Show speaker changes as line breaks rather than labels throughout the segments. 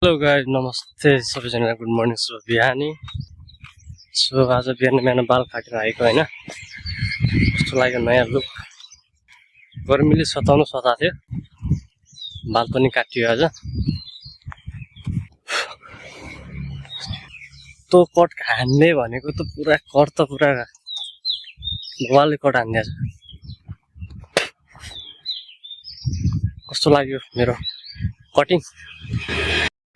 Hello guys, नमस्ते सबैजनालाई। Good morning. So बिहानी आज बिहान बाल काटेर आएको होइन। कस्तो लाग्यो नयाँ लुक। गर्मीले सताउनु सताएको थियो, बाल पनि काटियो आज। तो कट हान्ने भनेको त पुरा कट त पुरा भगवानले कट हान्दिएछ। कस्तो लाग्यो मेरो कटिङ।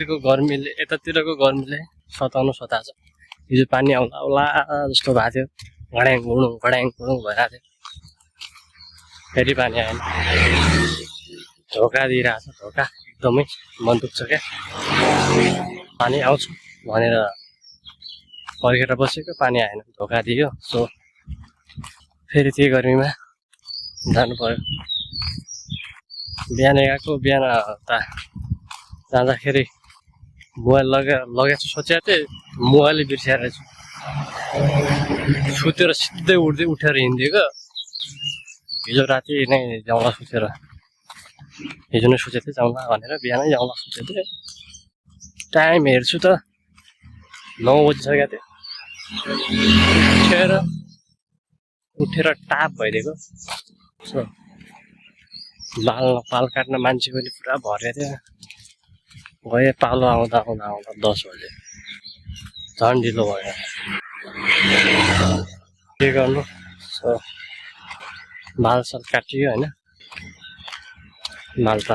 गर्मीले यतातिरको गर्मीले सताउनु सताएको छ। हिजो पानी आउला आउला जस्तो भएको थियो, घड्याङ घुडुङ भइरहेको थियो। फेरि पानी आएन, धोका दिइरहेको छ। धोका एकदमै मन दुख्छ क्या। पानी आउँछ भनेर पर्खेर बसेको, पानी आएन, धोका दियो। सो फेरि त्यही गर्मीमा जानु पर्यो। बिहान गएको, बिहान त जाँदाखेरि मोबाइल लगाएको सोचेको थिएँ, मोबाइलै बिर्सिएर छु। सुतेर सिधै उठेर हिँडिदिएको। हिजो राति नै जाउँला सोचेर, हिजो नै सोचेको थिएँ जाउँला भनेर, बिहानै जाउँला सोचेको थिएँ। टाइम हेर्छु त 9 बजिसकेको थियो। उठेर टाप भइदिएको। सो बाल काट्न मान्छे पनि पुरा भरेको थियो। गए पालो आउँदा 10 बजे, झन् ढिलो भयो। के गर्नु। सो बालसाल काटियो होइन। बाल त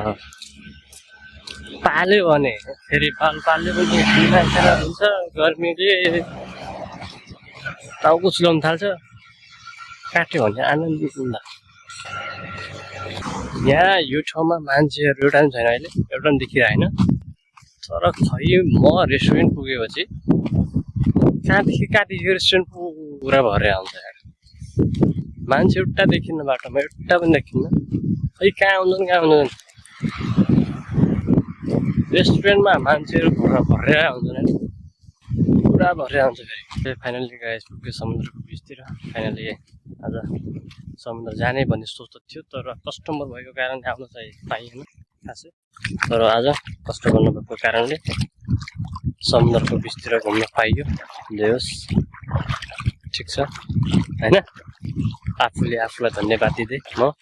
पाल्यो भने फेरि बाल पाल्यो पनि बिमार हुन्छ। गर्मीले टाउको चिलाउनु थाल्छ। काट्यो भने आनन्द। यहाँ यो ठाउँमा मान्छेहरू एउटा पनि छैन अहिले, एउटा पनि देखिरहेन। तर खै म रेस्टुरेन्ट पुगेपछि कहाँदेखि रेस्टुरेन्ट पुरा भरेर आउँछ। मान्छे एउटा देखिन्न, बाटोमा एउटा पनि देखिन्न। खै कहाँ आउँछन्। रेस्टुरेन्टमा मान्छेहरू भरेर आउँछन्, पुरा भरेर आउँछ। फेरि फाइनली गाइस पुग्यो समुद्रको बिचतिर। फाइनली आज समुद्र जाने भन्ने सोच त थियो, तर कस्टमर भएको कारणले आउन चाहिँ पाइएन खासै। तर आज कस्टमर नभएको कारणले समुद्रको बिचतिर घुम्न पाइयो। जे होस् ठिक छ होइन। आफूले आफूलाई धन्यवाद दिँदै म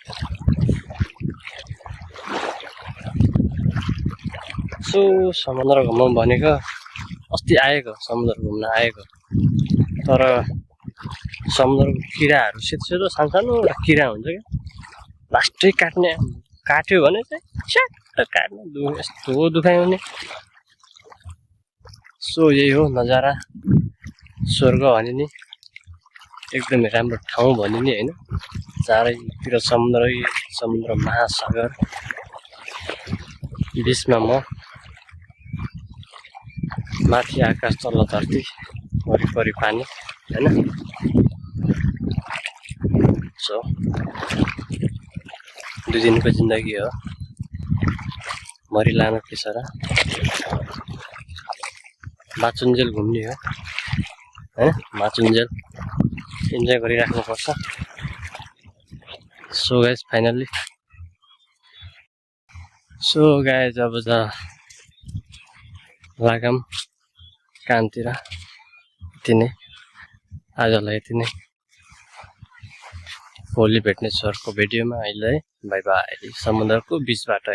सो समुद्र घुम्नु भनेको अस्ति आएको, समुद्र घुम्न आएको। तर समुद्रको किराहरू सेतो सानो किरा हुन्छ क्या, लास्टै काट्यो भने चाहिँ च्याट्ट काट्ने यस्तो दुखाइ हुने। सो यही हो नजारा, स्वर्ग भनिने, एकदमै राम्रो ठाउँ भनिने होइन। चारैतिर समुद्र महासागर, बिचमा म, माथि आकाश तल धरती, वरिपरि पानी होइन। सो 2 दिनको जिन्दगी हो, मरिलानु के छ र। माचुन्जेल घुम्ने हो होइन, माचुन्जेल इन्जोय गरिराख्नुपर्छ। सो गाइज फाइनल्ली अब त लागम कामतिर। यति नै आजलाई, यति नै। भोलि भेट्ने अर्को भिडियोमा। अहिले बाई बाई। समुद्रको बिचबाट